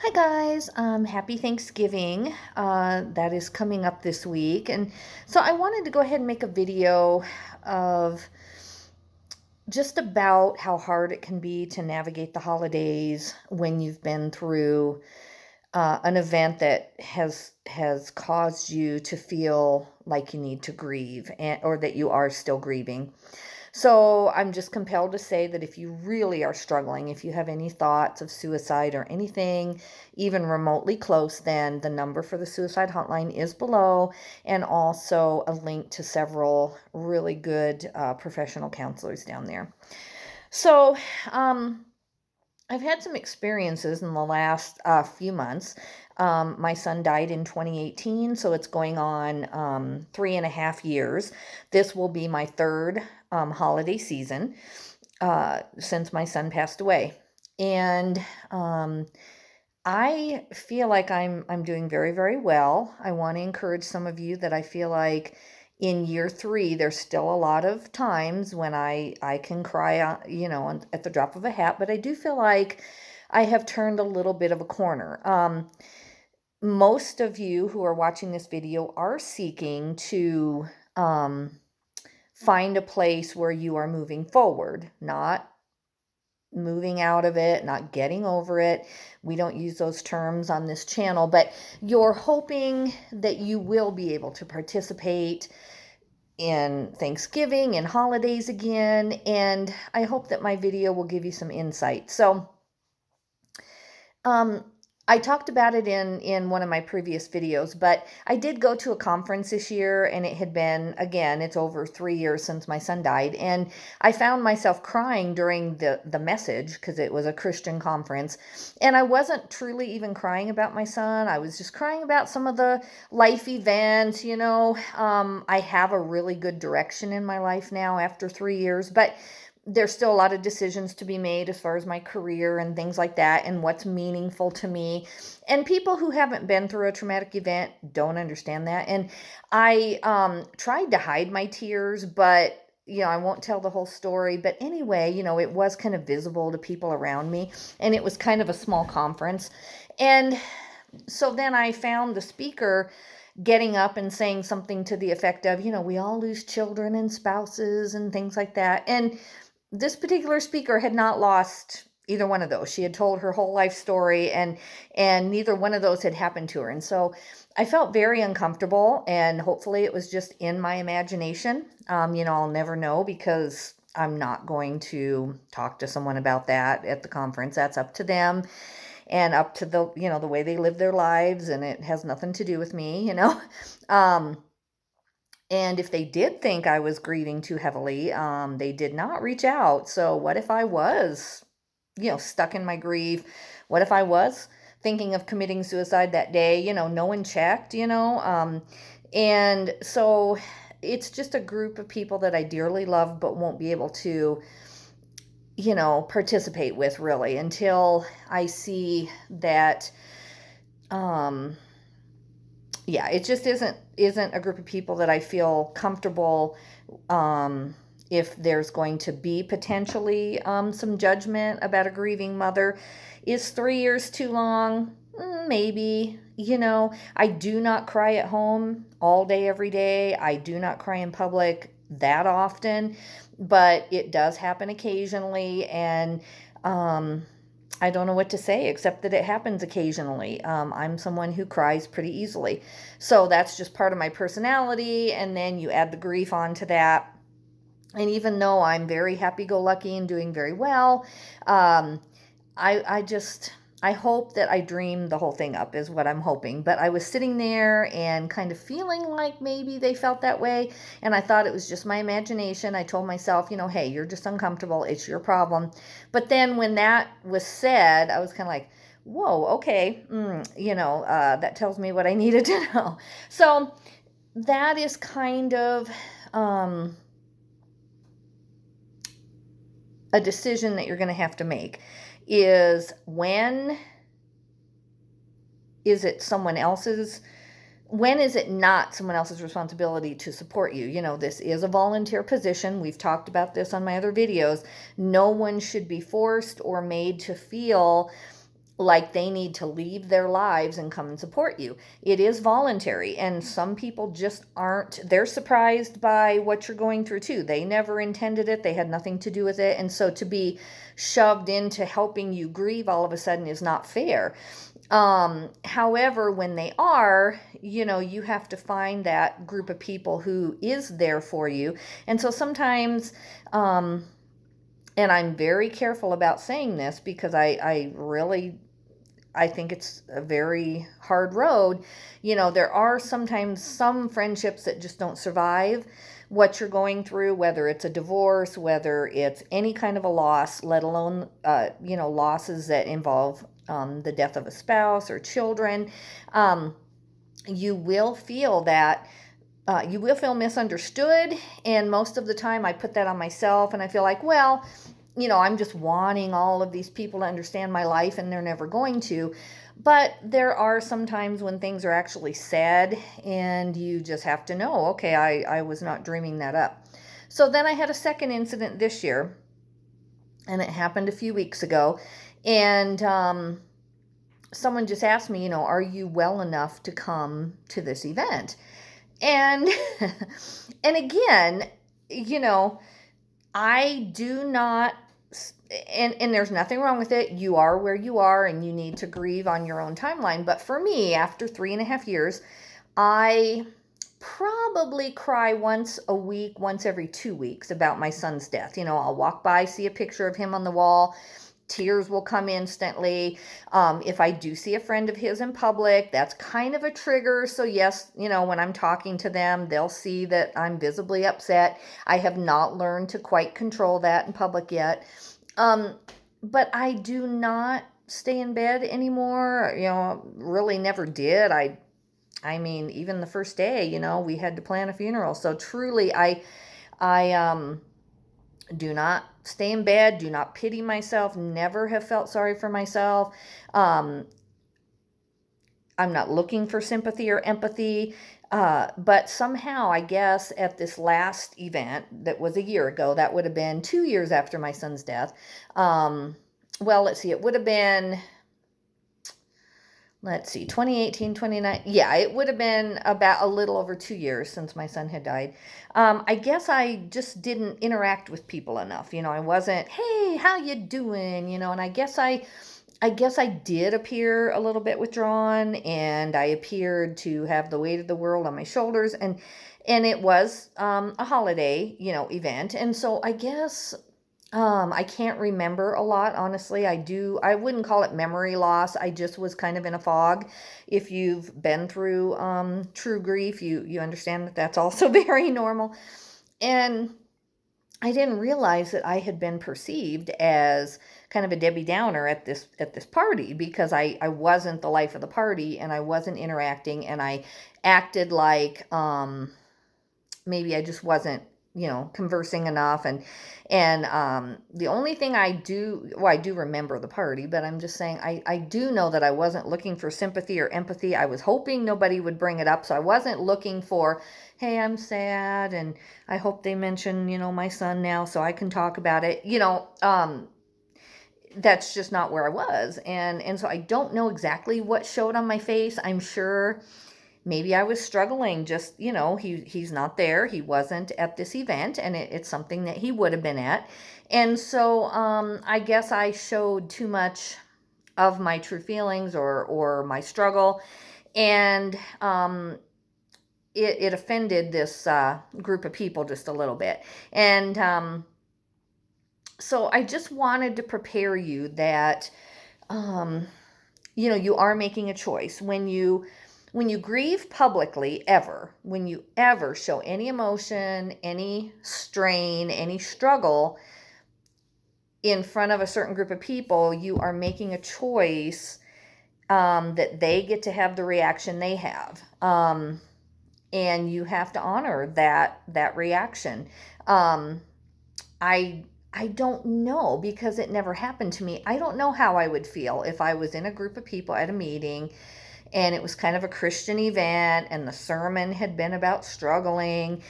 Hi guys, happy Thanksgiving. That is coming up this week. And so I wanted to go ahead and make a video of just about how hard it can be to navigate the holidays when you've been through an event that has caused you to feel like you need to grieve or that you are still grieving. So I'm just compelled to say that if you really are struggling, if you have any thoughts of suicide or anything even remotely close, then the number for the suicide hotline is below, and also a link to several really good professional counselors down there. So I've had some experiences in the last few months. My son died in 2018, so it's going on 3.5 years. This will be my third holiday season since my son passed away. And I feel like I'm doing very, very well. I want to encourage some of you that I feel like in year 3, there's still a lot of times when I can cry, at the drop of a hat, but I do feel like I have turned a little bit of a corner. Most of you who are watching this video are seeking to find a place where you are moving forward, not moving out of it, not getting over it. We don't use those terms on this channel, but you're hoping that you will be able to participate in Thanksgiving and holidays again, and I hope that my video will give you some insight. So, I talked about it in one of my previous videos, but I did go to a conference this year, and it had been, again, it's over 3 years since my son died, and I found myself crying during the message because it was a Christian conference, and I wasn't truly even crying about my son. I was just crying about some of the life events. I have a really good direction in my life now after 3 years, but there's still a lot of decisions to be made as far as my career and things like that and what's meaningful to me. And people who haven't been through a traumatic event don't understand that. And I tried to hide my tears, but I won't tell the whole story. But anyway, it was kind of visible to people around me, and it was kind of a small conference. And so then I found the speaker getting up and saying something to the effect of, we all lose children and spouses and things like that. And this particular speaker had not lost either one of those. She had told her whole life story, and neither one of those had happened to her. And so I felt very uncomfortable, and hopefully it was just in my imagination. I'll never know because I'm not going to talk to someone about that at the conference. That's up to them and up to the way they live their lives, and it has nothing to do with me. And if they did think I was grieving too heavily, they did not reach out. So what if I was, stuck in my grief? What if I was thinking of committing suicide that day? No one checked. And so it's just a group of people that I dearly love, but won't be able to, participate with really until I see that, yeah, it just isn't a group of people that I feel comfortable, if there's going to be potentially some judgment about a grieving mother. Is 3 years too long? Maybe. I do not cry at home all day, every day. I do not cry in public that often, but it does happen occasionally, and I don't know what to say except that it happens occasionally. I'm someone who cries pretty easily. So that's just part of my personality. And then you add the grief onto that. And even though I'm very happy-go-lucky and doing very well, I hope that I dreamed the whole thing up is what I'm hoping. But I was sitting there and kind of feeling like maybe they felt that way. And I thought it was just my imagination. I told myself, hey, you're just uncomfortable. It's your problem. But then when that was said, I was kind of like, whoa, okay. That tells me what I needed to know. So that is kind of a decision that you're going to have to make. When is it not someone else's responsibility to support you? This is a volunteer position. We've talked about this on my other videos. No one should be forced or made to feel like they need to leave their lives and come and support you. It is voluntary, and some people just aren't. They're surprised by what you're going through too. They never intended it, they had nothing to do with it. And so to be shoved into helping you grieve all of a sudden is not fair. However, when they are, you have to find that group of people who is there for you. And so sometimes, and I'm very careful about saying this because I think it's a very hard road. There are sometimes some friendships that just don't survive what you're going through, whether it's a divorce, whether it's any kind of a loss, let alone, losses that involve the death of a spouse or children. You will feel that. You will feel misunderstood, and most of the time I put that on myself, and I feel like, well, I'm just wanting all of these people to understand my life, and they're never going to. But there are some times when things are actually said, and you just have to know, okay, I was not dreaming that up. So then I had a second incident this year, and it happened a few weeks ago, and someone just asked me, are you well enough to come to this event? And and again, I do not, and there's nothing wrong with it. You are where you are, and you need to grieve on your own timeline. But for me, after 3.5 years, I probably cry once a week, once every 2 weeks about my son's death. I'll walk by, see a picture of him on the wall. Tears will come instantly. If I do see a friend of his in public, that's kind of a trigger. So yes, when I'm talking to them, they'll see that I'm visibly upset. I have not learned to quite control that in public yet. But I do not stay in bed anymore. Really never did. I mean, even the first day, we had to plan a funeral. So truly, I do not stay in bed, do not pity myself, never have felt sorry for myself. I'm not looking for sympathy or empathy. But somehow, I guess, at this last event that was a year ago, that would have been 2 years after my son's death. Well, let's see, it would have been, 2018, 29. Yeah, it would have been about a little over 2 years since my son had died. I guess I just didn't interact with people enough. I wasn't, hey, how you doing? And I guess I did appear a little bit withdrawn, and I appeared to have the weight of the world on my shoulders, and it was a holiday, event. And so I guess I can't remember a lot, honestly. I wouldn't call it memory loss. I just was kind of in a fog. If you've been through true grief, you understand that that's also very normal. And I didn't realize that I had been perceived as kind of a Debbie Downer at this party, because I wasn't the life of the party, and I wasn't interacting, and I acted like maybe I just wasn't conversing enough. And the only thing I do remember the party, but I'm just saying I do know that I wasn't looking for sympathy or empathy. I was hoping nobody would bring it up. So I wasn't looking for, hey, I'm sad, and I hope they mention, my son now so I can talk about it. That's just not where I was. And so I don't know exactly what showed on my face. I'm sure maybe I was struggling, just, he's not there. He wasn't at this event, and it's something that he would have been at. And so I guess I showed too much of my true feelings or my struggle. And it offended this group of people just a little bit. And so I just wanted to prepare you that, you are making a choice. When you grieve publicly, when you ever show any emotion, any strain, any struggle in front of a certain group of people, you are making a choice that they get to have the reaction they have. And you have to honor that reaction. I don't know, because it never happened to me. I don't know how I would feel if I was in a group of people at a meeting, and it was kind of a Christian event, and the sermon had been about struggling,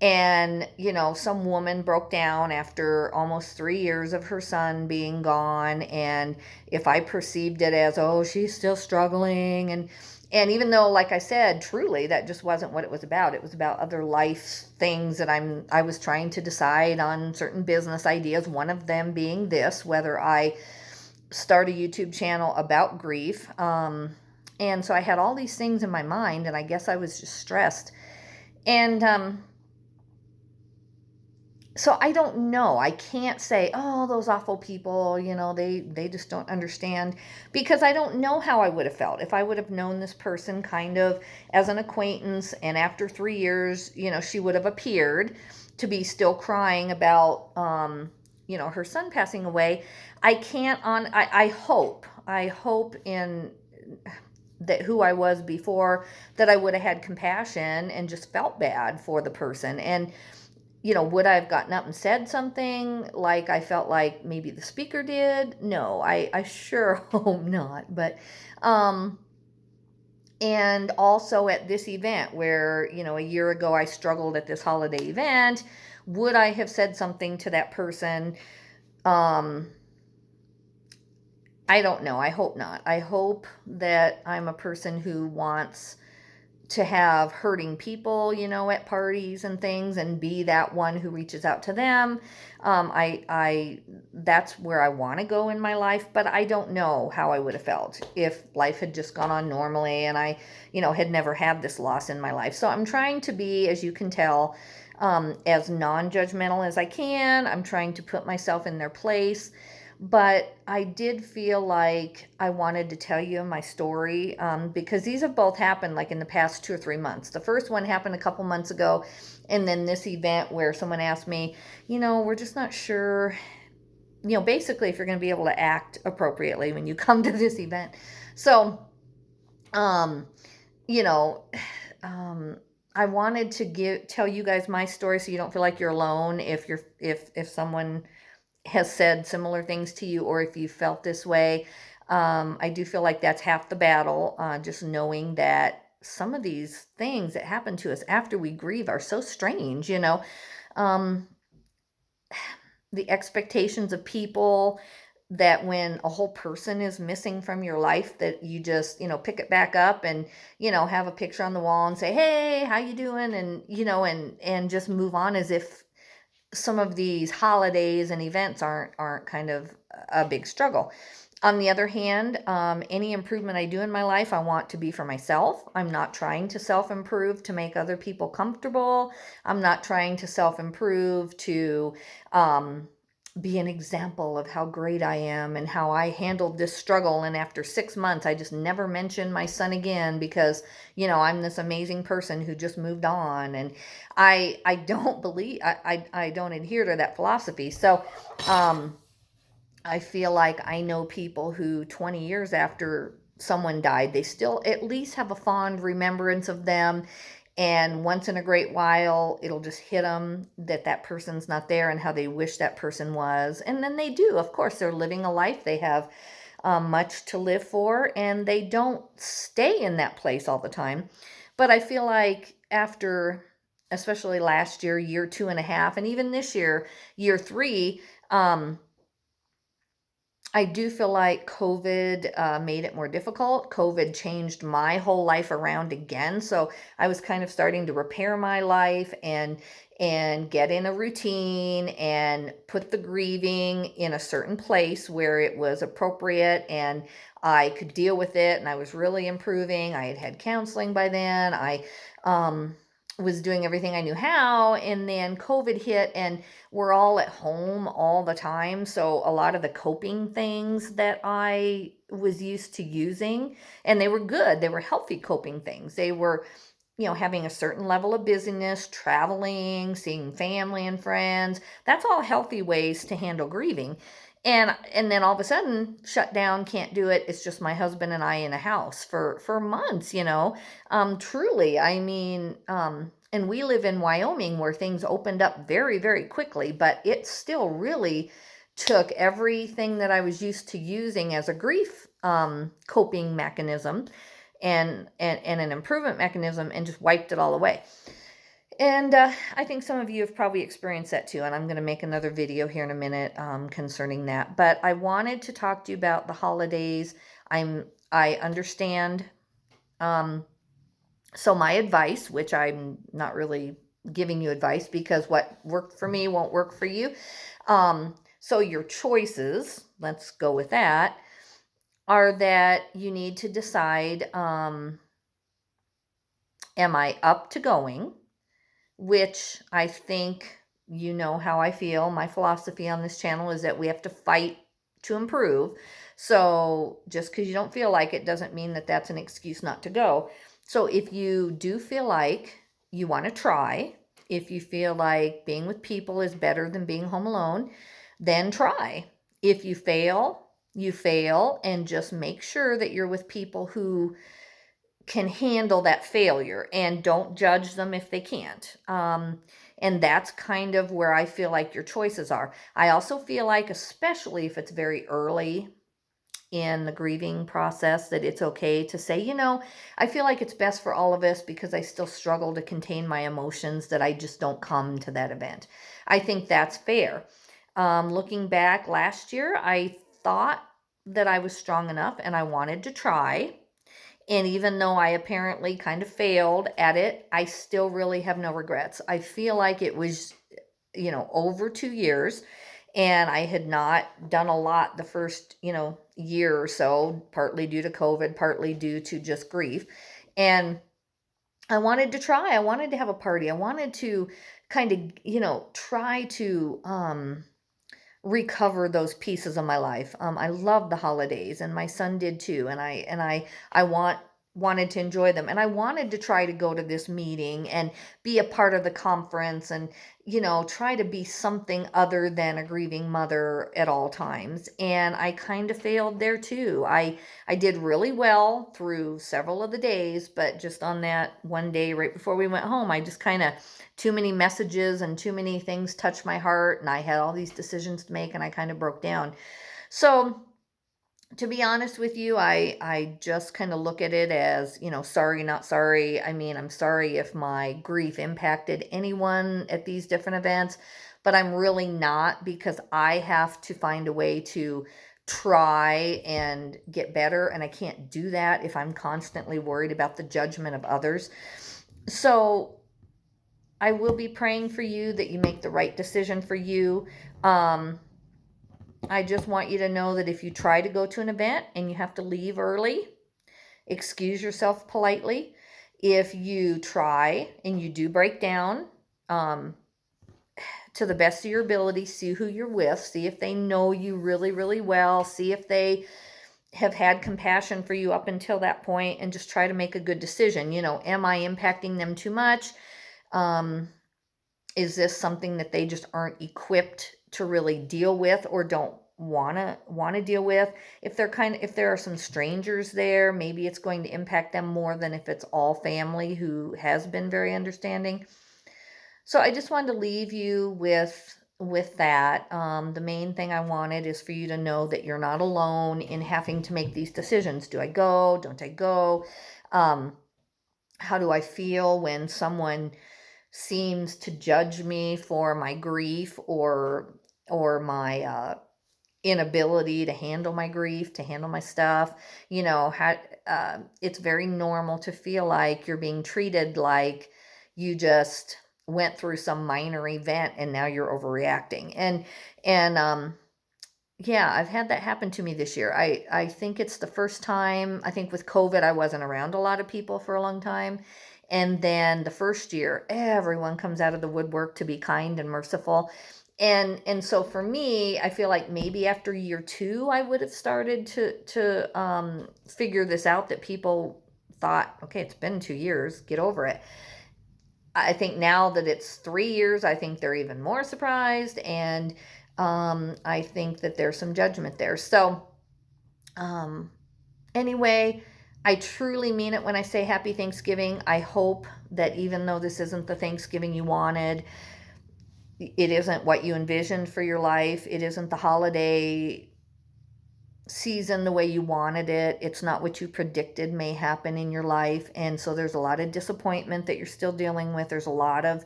And, some woman broke down after almost 3 years of her son being gone. And if I perceived it as, oh, she's still struggling. And even though, like I said, truly, that just wasn't what it was about. It was about other life things that I was trying to decide on, certain business ideas. One of them being this, whether I start a YouTube channel about grief. And so I had all these things in my mind, and I guess I was just stressed. And, so I don't know. I can't say, oh, those awful people, they just don't understand, because I don't know how I would have felt if I would have known this person kind of as an acquaintance. And after 3 years, she would have appeared to be still crying about, her son passing away. I hope in that who I was before, that I would have had compassion and just felt bad for the person. And would I have gotten up and said something like I felt like maybe the speaker did? No, I sure hope not. But, and also at this event where, a year ago I struggled at this holiday event, would I have said something to that person? I don't know. I hope not. I hope that I'm a person who wants to have hurting people, at parties and things, and be that one who reaches out to them. That's where I want to go in my life, but I don't know how I would have felt if life had just gone on normally and I, had never had this loss in my life. So I'm trying to be, as you can tell, as non-judgmental as I can. I'm trying to put myself in their place. But I did feel like I wanted to tell you my story, because these have both happened like in the past 2 or 3 months. The first one happened a couple months ago, and then this event where someone asked me, we're just not sure, basically if you're going to be able to act appropriately when you come to this event. So, you know, I wanted to tell you guys my story so you don't feel like you're alone if someone has said similar things to you, or if you felt this way. I do feel like that's half the battle, just knowing that some of these things that happen to us after we grieve are so strange, um, the expectations of people, that when a whole person is missing from your life, that you just, pick it back up and, have a picture on the wall and say, hey, how you doing? And, and just move on as if some of these holidays and events aren't kind of a big struggle. On the other hand, any improvement I do in my life, I want to be for myself. I'm not trying to self-improve to make other people comfortable. I'm not trying to self-improve to be an example of how great I am and how I handled this struggle. And after 6 months, I just never mentioned my son again because, I'm this amazing person who just moved on. And I don't believe, I don't adhere to that philosophy. So, I feel like I know people who 20 years after someone died, they still at least have a fond remembrance of them. And once in a great while, it'll just hit them that person's not there and how they wish that person was. And then they do. Of course, they're living a life. They have much to live for, and they don't stay in that place all the time. But I feel like after, especially last year, year 2.5, and even this year 3, I do feel like COVID made it more difficult. COVID changed my whole life around again. So I was kind of starting to repair my life and get in a routine and put the grieving in a certain place where it was appropriate and I could deal with it. And I was really improving. I had had counseling by then. I was doing everything I knew how, and then COVID hit and we're all at home all the time. So a lot of the coping things that I was used to using, and they were good, they were healthy coping things. They were, having a certain level of busyness, traveling, seeing family and friends. That's all healthy ways to handle grieving. And then all of a sudden, shut down, can't do it. It's just my husband and I in a house for months, truly. I mean, and we live in Wyoming where things opened up very, very quickly, but it still really took everything that I was used to using as a grief coping mechanism and an improvement mechanism and just wiped it all away. And I think some of you have probably experienced that too, and I'm going to make another video here in a minute concerning that. But I wanted to talk to you about the holidays. I understand. So my advice, which I'm not really giving you advice because what worked for me won't work for you. So your choices, let's go with that, are that you need to decide, am I up to going? Which I think you know how I feel. My philosophy on this channel is that we have to fight to improve. So just because you don't feel like it doesn't mean that that's an excuse not to go. So if you do feel like you want to try, if you feel like being with people is better than being home alone, then try. If you fail, you fail, and just make sure that you're with people who can handle that failure and don't judge them if they can't. And that's kind of where I feel like your choices are. I also feel like, especially if it's very early in the grieving process, that it's okay to say, I feel like it's best for all of us because I still struggle to contain my emotions, that I just don't come to that event. I think that's fair. Looking back last year, I thought that I was strong enough and I wanted to try. And even though I apparently kind of failed at it, I still really have no regrets. I feel like it was, over 2 years, and I had not done a lot the first, year or so, partly due to COVID, partly due to just grief. And I wanted to try. I wanted to have a party. I wanted to kind of, try to recover those pieces of my life. I love the holidays, and my son did too. And I wanted to enjoy them, and I wanted to try to go to this meeting and be a part of the conference, and try to be something other than a grieving mother at all times. And I kind of failed there too. I did really well through several of the days, but just on that one day right before we went home, I just kind of, too many messages and too many things touched my heart, and I had all these decisions to make, and I kind of broke down. So to be honest with you, I just kind of look at it as, sorry, not sorry. I mean, I'm sorry if my grief impacted anyone at these different events, but I'm really not, because I have to find a way to try and get better, and I can't do that if I'm constantly worried about the judgment of others. So I will be praying for you that you make the right decision for you. I just want you to know that if you try to go to an event and you have to leave early, excuse yourself politely. If you try and you do break down, to the best of your ability, see who you're with, see if they know you really, really well, see if they have had compassion for you up until that point, and just try to make a good decision. Am I impacting them too much? Is this something that they just aren't equipped to really deal with, or don't want to deal with? If there are some strangers there, maybe it's going to impact them more than if it's all family who has been very understanding. So I just wanted to leave you with that. The main thing I wanted is for you to know that you're not alone in having to make these decisions. Do I go? Don't I go? How do I feel when someone seems to judge me for my grief, or my inability to handle my grief, to handle my stuff? It's very normal to feel like you're being treated like you just went through some minor event and now you're overreacting. And yeah, I've had that happen to me this year. I think it's the first time. I think with COVID, I wasn't around a lot of people for a long time. And then the first year, everyone comes out of the woodwork to be kind and merciful. And so for me, I feel like maybe after year 2, I would have started to figure this out, that people thought, okay, it's been 2 years, get over it. I think now that it's 3 years, I think they're even more surprised, and I think that there's some judgment there. So anyway, I truly mean it when I say happy Thanksgiving. I hope that even though this isn't the Thanksgiving you wanted, it isn't what you envisioned for your life, it isn't the holiday season the way you wanted it. It's not what you predicted may happen in your life. And so there's a lot of disappointment that you're still dealing with. There's a lot of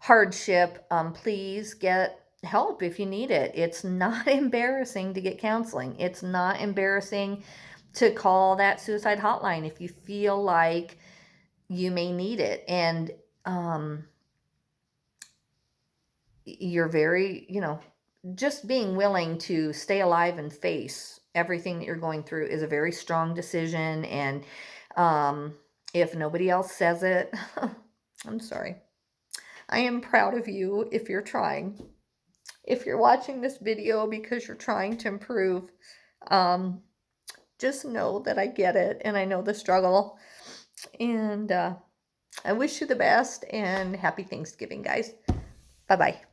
hardship. Please get help if you need it. It's not embarrassing to get counseling. It's not embarrassing to call that suicide hotline if you feel like you may need it. And you're very, just being willing to stay alive and face everything that you're going through is a very strong decision. And if nobody else says it, I'm sorry. I am proud of you if you're trying. If you're watching this video because you're trying to improve, just know that I get it and I know the struggle. And I wish you the best and happy Thanksgiving, guys. Bye-bye.